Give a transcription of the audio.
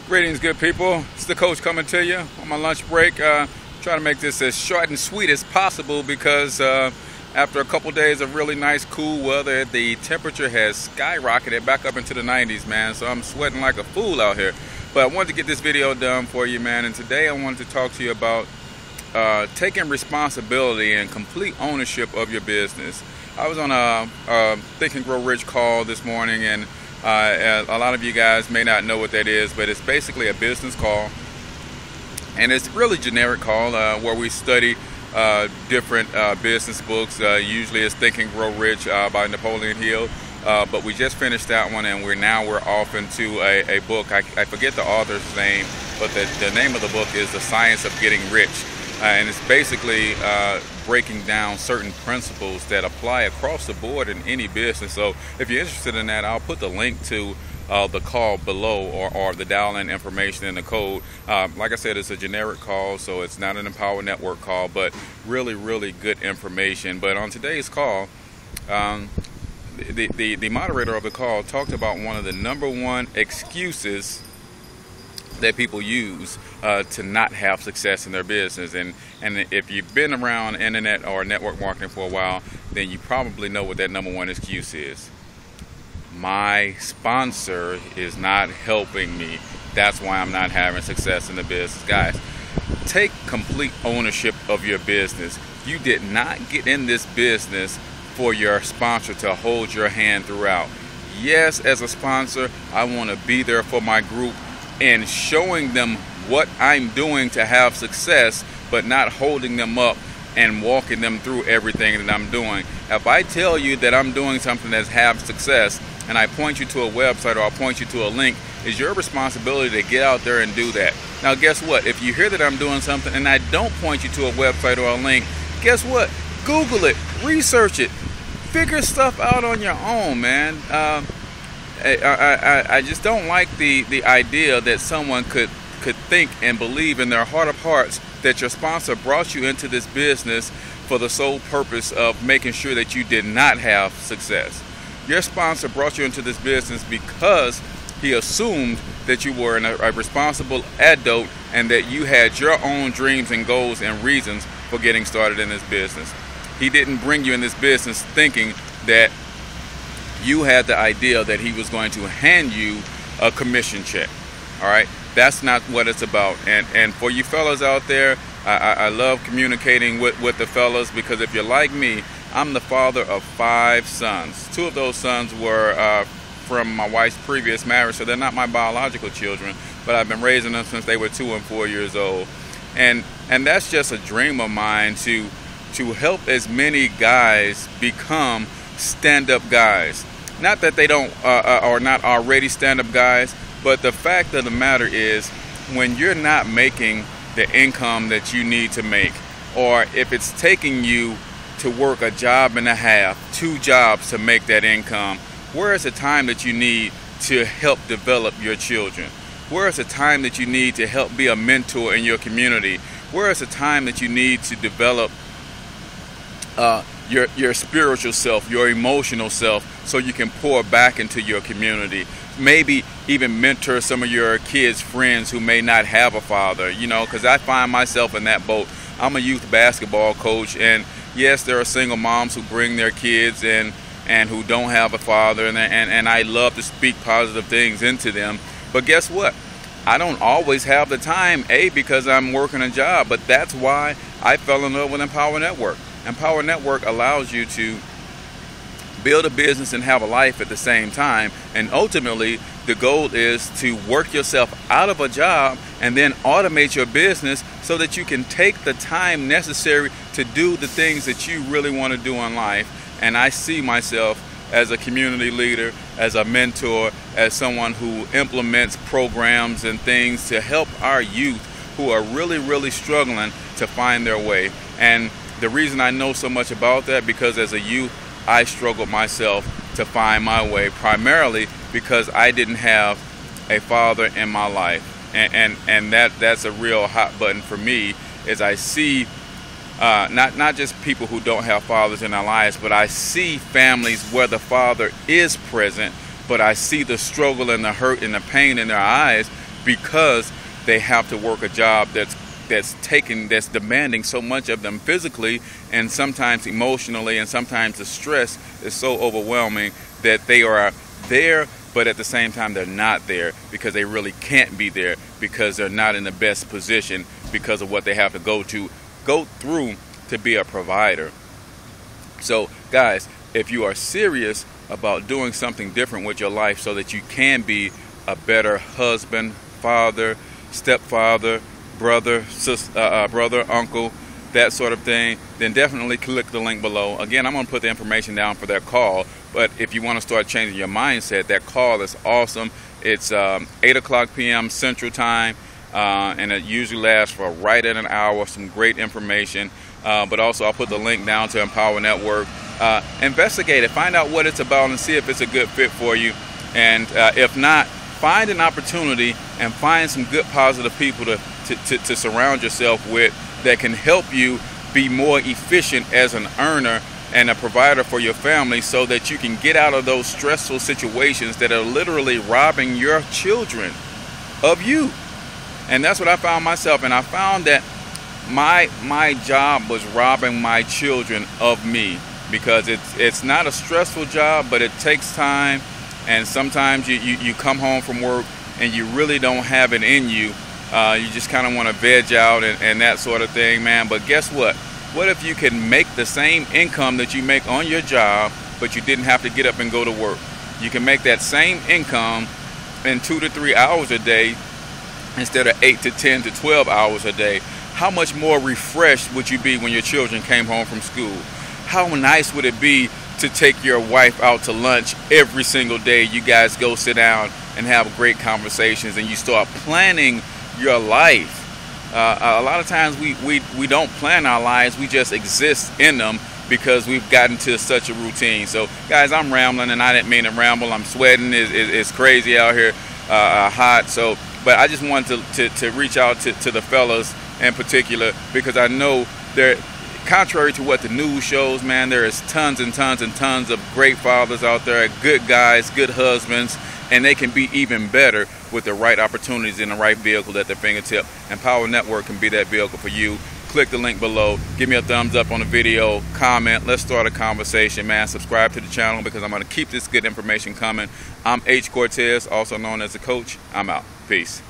Greetings, good people. It's the coach coming to you on my lunch break. Trying to make this as short and sweet as possible because after a couple days of really nice, cool weather, the temperature has skyrocketed back up into the 90s, man. So I'm sweating like a fool out here. But I wanted to get this video done for you, man. And today I wanted to talk to you about taking responsibility and complete ownership of your business. I was on a Think and Grow Rich call this morning, and a lot of you guys may not know what that is, but it's basically a business call, and it's really generic call where we study different business books. Usually it's Think and Grow Rich by Napoleon Hill, but we just finished that one, and we're off into a book. I forget the author's name, but the name of the book is The Science of Getting Rich, and it's basically breaking down certain principles that apply across the board in any business. So if you're interested in that, I'll put the link to the call below, or the dial-in information in the code. Like I said, it's a generic call, so it's not an Empower Network call, but really good information. But on today's call, the moderator of the call talked about one of the #1 excuses that people use to not have success in their business. And if you've been around internet or network marketing for a while, then you probably know what that #1 excuse is. My sponsor is not helping me. That's why I'm not having success in the business. Guys, take complete ownership of your business. You did not get in this business for your sponsor to hold your hand throughout. Yes, as a sponsor, I want to be there for my group and showing them what I'm doing to have success, but not holding them up and walking them through everything that I'm doing. If I tell you that I'm doing something that's have success, and I point you to a website or I point you to a link, it's your responsibility to get out there and do that. Now guess what? If you hear that I'm doing something and I don't point you to a website or a link, guess what? Google it, research it, figure stuff out on your own, man. I just don't like the idea that someone could think and believe in their heart of hearts that your sponsor brought you into this business for the sole purpose of making sure that you did not have success. Your sponsor brought you into this business because he assumed that you were a responsible adult and that you had your own dreams and goals and reasons for getting started in this business. He didn't bring you in this business thinking that you had the idea that he was going to hand you a commission check. All right, that's not what it's about. And for you fellas out there, I love communicating with the fellas, because if you're like me, I'm the father of 5 sons. 2 of those sons were from my wife's previous marriage, so they're not my biological children, but I've been raising them since they were 2 and 4 years old. And that's just a dream of mine to help as many guys become stand-up guys. Not that they don't are not already stand-up guys, but the fact of the matter is, when you're not making the income that you need to make, or if it's taking you to work a job and a half, 2 jobs to make that income, where is the time that you need to help develop your children? Where is the time that you need to help be a mentor in your community? Where is the time that you need to develop your spiritual self, your emotional self, so you can pour back into your community? Maybe even mentor some of your kids' friends who may not have a father, because I find myself in that boat. I'm a youth basketball coach, and yes, there are single moms who bring their kids in and who don't have a father, and I love to speak positive things into them. But guess what? I don't always have the time, because I'm working a job, but that's why I fell in love with Empower Network. Empower Network allows you to build a business and have a life at the same time, and ultimately the goal is to work yourself out of a job and then automate your business so that you can take the time necessary to do the things that you really want to do in life. And I see myself as a community leader, as a mentor, as someone who implements programs and things to help our youth who are really struggling to find their way. And the reason I know so much about that, because as a youth, I struggled myself to find my way, primarily because I didn't have a father in my life. And that's a real hot button for me, is I see not just people who don't have fathers in their lives, but I see families where the father is present, but I see the struggle and the hurt and the pain in their eyes because they have to work a job that's demanding so much of them physically and sometimes emotionally, and sometimes the stress is so overwhelming that they are there, but at the same time they're not there because they really can't be there because they're not in the best position because of what they have to go through to be a provider. So guys, if you are serious about doing something different with your life so that you can be a better husband, father, stepfather, brother, sister, brother, uncle, that sort of thing, then definitely click the link below. Again, I'm going to put the information down for that call, but if you want to start changing your mindset, that call is awesome. It's 8 o'clock p.m. Central Time, and it usually lasts for right at an hour, some great information. But also I'll put the link down to Empower Network. Investigate it, find out what it's about, and see if it's a good fit for you. And if not, find an opportunity and find some good, positive people to surround yourself with that can help you be more efficient as an earner and a provider for your family, so that you can get out of those stressful situations that are literally robbing your children of you. And that's what I found myself, and I found that my job was robbing my children of me, because it's not a stressful job, but it takes time, and sometimes you come home from work and you really don't have it in you. You just kind of want to veg out and that sort of thing, man. But guess what? What if you can make the same income that you make on your job, but you didn't have to get up and go to work? You can make that same income in 2 to 3 hours a day instead of 8 to 10 to 12 hours a day. How much more refreshed would you be when your children came home from school? How nice would it be to take your wife out to lunch every single day? You guys go sit down and have great conversations, and you start planning your life. A lot of times we don't plan our lives, we just exist in them because we've gotten to such a routine. So guys, I'm rambling, and I didn't mean to ramble. I'm sweating. It's crazy out here, hot. So, but I just wanted to reach out to the fellas in particular, because I know there, contrary to what the news shows, man, there is tons and tons and tons of great fathers out there, good guys, good husbands, and they can be even better with the right opportunities in the right vehicle at their fingertip. Empower Network can be that vehicle for you. Click the link below, give me a thumbs up on the video, comment, let's start a conversation, man. Subscribe to the channel, because I'm going to keep this good information coming. I'm H. Cortez, also known as the Coach. I'm out. Peace.